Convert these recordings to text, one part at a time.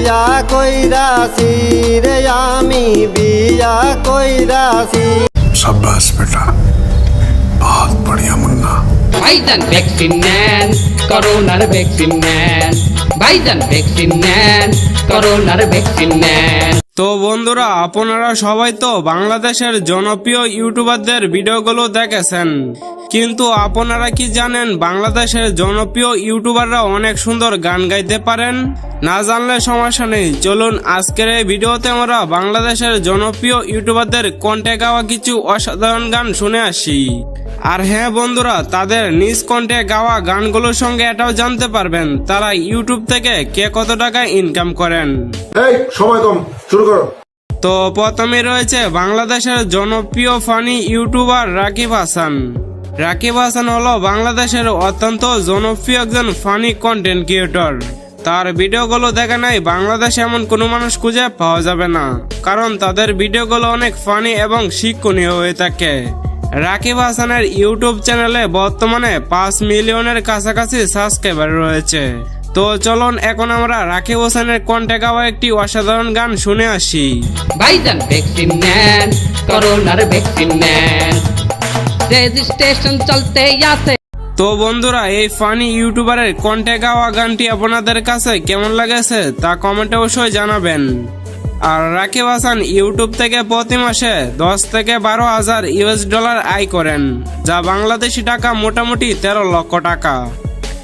বিয়া কইরাছি রে আমি বিয়া কইরাছি। शाबाश बेटा, बहुत बढ़िया मुन्ना। ভাইজান ভ্যাকসিন নেন, করোনার ভ্যাকসিন নেন। ভাইজান ভ্যাকসিন নেন, করোনার ভ্যাকসিন নেন। তো বন্ধুরা, আপনারা সবাই তো বাংলাদেশের জনপ্রিয় ইউটিউবারদের ভিডিওগুলো দেখেছেন, কিন্তু আপনারা কি জানেন বাংলাদেশের জনপ্রিয় ইউটিউবাররা অনেক সুন্দর গান গাইতে পারেন? না জানলে সমস্যা নেই, চলুন আজকের এই ভিডিওতে আমরা বাংলাদেশের জনপ্রিয় ইউটিউবারদের কণ্ঠে গাওয়া কিছু অসাধারণ গান শুনে আসি। আর হ্যাঁ বন্ধুরা, তাদের নিজ কণ্ঠে গাওয়া গানগুলোর সঙ্গে এটাও জানতে পারবেন তারা ইউটিউব থেকে কে কত টাকা ইনকাম করেন। এই সময় কম, শুরু করো। তো প্রথমে রয়েছে বাংলাদেশের জনপ্রিয় ফানি ইউটিউবার রাকিব হাসান। রাকিব হাসান হলো বাংলাদেশের অত্যন্ত জনপ্রিয় একজন ফানি কন্টেন্ট ক্রিয়েটর। তার ভিডিওগুলো দেখে নাই বাংলাদেশে এমন কোনো মানুষ খুঁজে পাওয়া যাবে না, কারণ তাদের ভিডিওগুলো অনেক ফানি এবং শিক্ষণীয় হয়ে থাকে। রাকিব হাসানের ইউটিউব চ্যানেলে বর্তমানে 5 মিলিয়নের কাছাকাছি সাবস্ক্রাইবার রয়েছে। তো চলুন এখন আমরা রাকিব হাসানের কণ্ঠে গাওয়া একটি অসাধারণ গান শুনে আসি। ভাইজান ভ্যাকসিন নেন, করোনার ভ্যাকসিন নেন। রেজিস্ট্রেশন চলতে আছে। তো বন্ধুরা, এই ফানি ইউটিউবারের কণ্ঠে গাওয়া গানটি আপনাদের কাছে কেমন লাগেছে তা কমেন্টে অবশ্যই জানাবেন। আর রাকিব হাসান ইউটিউব থেকে প্রতি মাসে 10 থেকে 12 হাজার ইউএস ডলার আয় করেন, যা বাংলাদেশি টাকা মোটামুটি 13 লক্ষ টাকা।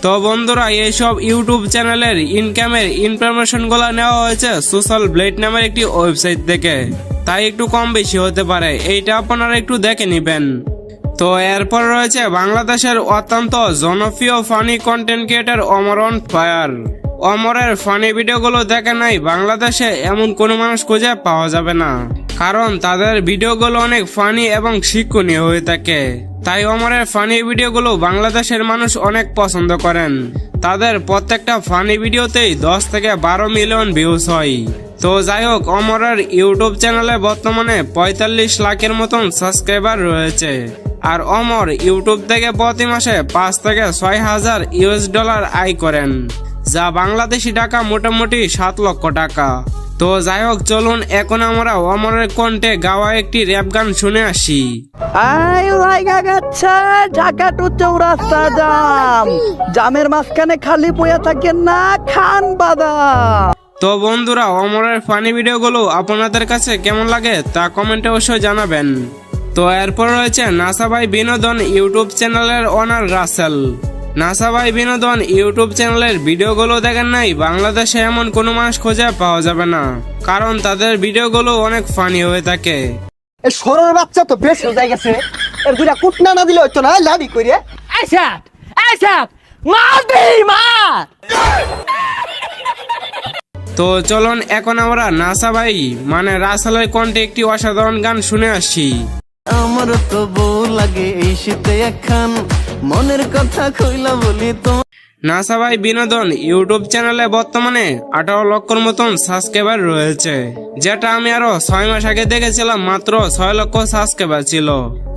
তো বন্ধুরা, এইসব ইউটিউব চ্যানেলের ইনকামের ইনফরমেশন গুলা নেওয়া হয়েছে সোশ্যাল ব্লেড নামের একটি ওয়েবসাইট থেকে, তাই একটু কম বেশি হতে পারে, এইটা আপনারা একটু দেখে নিবেন। তো এরপর রয়েছে বাংলাদেশের অত্যন্ত জনপ্রিয় funny content creator Amar on fire. অমরের ফানি ভিডিওগুলো দেখে নাই বাংলাদেশে এমন কোনো মানুষ খুঁজে পাওয়া যাবে না, কারণ তাদের ভিডিওগুলো অনেক ফানি এবং শিক্ষণীয় হয়ে থাকে। তাই অমরের ফানি ভিডিওগুলো বাংলাদেশের মানুষ অনেক পছন্দ করেন। তাদের প্রত্যেকটা ফানি ভিডিওতেই 10 থেকে 12 মিলিয়ন ভিউজ হয়। তো যাই হোক, অমরের ইউটিউব চ্যানেলে বর্তমানে 45 লাখের মতন সাবস্ক্রাইবার রয়েছে। আর অমর ইউটিউব থেকে প্রতি মাসে 5 থেকে 6 হাজার ইউএস ডলার আয় করেন, যা বাংলাদেশি টাকা মোটামুটি 7 লক্ষ টাকা। তো যাই হোক, চলুন এখন আমরা অমরের কণ্ঠে গাওয়া একটি র্যাপ গান শুনে আসি। আই লাগা গেছে ঢাকা টু চৌরাস্তা জামের মাঝখানে খালি বইয়া থাকেন না, খান বাদাম। তো বন্ধুরা, অমরের ফানি ভিডিওগুলো আপনাদের কাছে কেমন লাগে তা কমেন্টে অবশ্যই জানাবেন। তো এরপর রয়েছে নাসাভাই বিনোদন ইউটিউব চ্যানেলের ওনার রাসেল। নাসাভাই বিনোদন ইউটিউব চ্যানেলের ভিডিওগুলো দেখেন নাই বাংলাদেশে এমন কোনো মানুষ খুঁজে পাওয়া যাবে না, কারণ তাদের ভিডিওগুলো অনেক ফানি হয়ে থাকে। এই সরর বাচ্চা তো বেশ হয়ে গেছে, এর দুইটা কুটনা না দিলে হইতো না, লাভি করে আইসাত আইসাত মার দেই মার। তো চলুন এখন আমরা নাসাভাই মানে রাসেলের কণ্ঠে একটি অসাধারণ গান শুনে আসি। আমার তো বউ লাগে এই শীতে একখান, মনের কথা কইলা বলি তো। নাসাভাই বিনোদন ইউটিউব চ্যানেলে বর্তমানে 18 লক্ষর মতন সাবস্ক্রাইবার রয়েছে, যেটা আমি আরো 6 মাস আগে দেখেছিলাম মাত্র 6 লক্ষ সাবস্ক্রাইবার ছিল।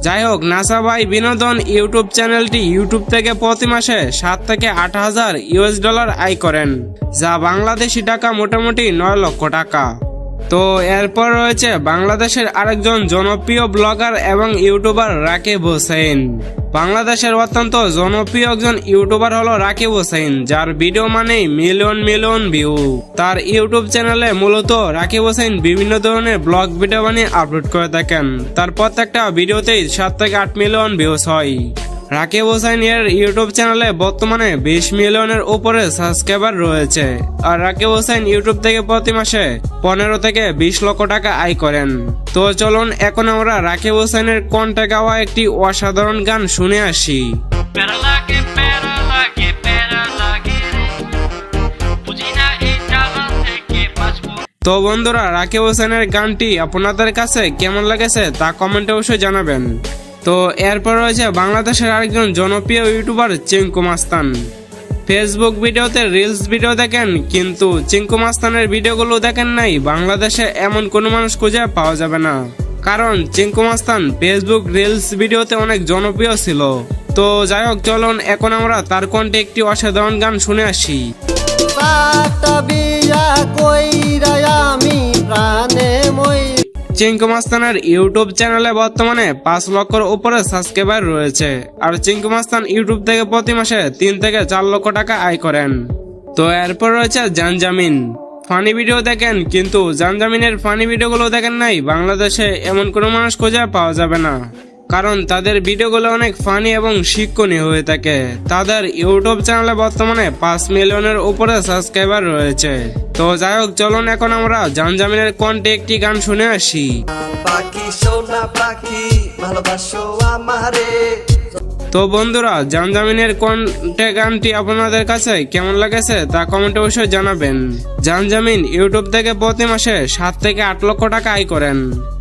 যাই হোক, নাসাভাই বিনোদন ইউটিউব চ্যানেলটি ইউটিউব থেকে প্রতি মাসে 7 থেকে 8 হাজার ইউএস ডলার আয় করেন, যা বাংলাদেশি টাকা মোটামুটি 9 লক্ষ টাকা। তো এরপর রয়েছে বাংলাদেশের আরেকজন জনপ্রিয় ব্লগার এবং ইউটিউবার রাকিব হোসেন। বাংলাদেশের অত্যন্ত জনপ্রিয় একজন ইউটিউবার হলো রাকিব হোসেন, যার ভিডিও মানে মিলিয়ন মিলিয়ন ভিউ। তার ইউটিউব চ্যানেলে মূলত রাকিব হোসেন বিভিন্ন ধরনের ব্লগ ভিডিও বানিয়ে আপলোড করে থাকেন। তার প্রত্যেকটা ভিডিওতেই 7 থেকে 8 মিলিয়ন ভিউজ হয়। রাকিব হোসেন এর ইউটিউব চ্যানেলে বর্তমানে 20 মিলিয়নের উপরে সাবস্ক্রাইবার রয়েছে। আর রাকিব হোসেন ইউটিউব থেকে প্রতি মাসে 15 থেকে 20 লক্ষ টাকা আয় করেন। তো চলুন এখন আমরা রাকিব হোসেনের কণ্ঠে গাওয়া একটি অসাধারণ গান শুনে আসি। তো বন্ধুরা, রাকিব হোসেনের গানটি আপনাদের কাছে কেমন লেগেছে তা কমেন্টে অবশ্যই জানাবেন। তো এরপর রয়েছে বাংলাদেশের আরেকজন জনপ্রিয় ইউটিউবার চিঙ্কু মাস্তান। ফেসবুক ভিডিওতে রিলস ভিডিও দেখেন, কিন্তু চিঙ্কু মাস্তানের ভিডিওগুলো দেখেন নাই বাংলাদেশে এমন কোনো মানুষ খুঁজে পাওয়া যাবে না, কারণ চিঙ্কু মাস্তান ফেসবুক রিলস ভিডিওতে অনেক জনপ্রিয় ছিল। তো যাই হোক, চলুন এখন আমরা তার কণ্ঠে একটি অসাধারণ গান শুনে আসি। বিয়া কই চিঙ্কু মাস্তানের ইউটিউব চ্যানেলে বর্তমানে 5 লক্ষের উপরে সাবস্ক্রাইবার রয়েছে। আর চিঙ্কু মাস্তান ইউটিউব থেকে প্রতি মাসে 3 থেকে 4 লক্ষ টাকা আয় করেন। তো এরপর রয়েছে জানজামিন। ফানি ভিডিও দেখেন, কিন্তু জানজামিনের ফানি ভিডিওগুলো দেখেন নাই, বাংলাদেশে এমন কোনো মানুষ খুঁজে পাওয়া যাবে না, কারণ তাদের ভিডিওগুলো অনেক ফানি এবং শিক্ষণীয় হয়ে থাকে। তাদের ইউটিউব চ্যানেলে বর্তমানে 5 মিলিয়নের উপরে সাবস্ক্রাইবার রয়েছে। তো যাই হোক, চলুন এখন আমরা জানজামিনের কণ্ঠে একটি গান শুনে আসি। পাখি সোনা পাখি ভালোবাসো আমারে। তো বন্ধুরা, জানজামিনের কণ্ঠে গানটি আপনাদের কাছে কেমন লাগেছে তা কমেন্টে অবশ্যই জানাবেন। জানজামিন ইউটিউব থেকে প্রতি মাসে 7 থেকে 8 লক্ষ টাকা আয় করেন।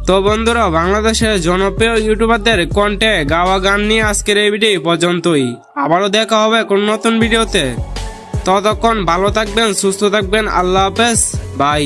তো বন্ধুরা, বাংলাদেশের জনপ্রিয় ইউটিউবারদের কণ্ঠে গাওয়া গান নিয়ে আজকের এই ভিডিও পর্যন্তই। আবারও দেখা হবে কোন নতুন ভিডিওতে। ততক্ষণ ভালো থাকবেন, সুস্থ থাকবেন। আল্লাহ হাফেজ, বাই।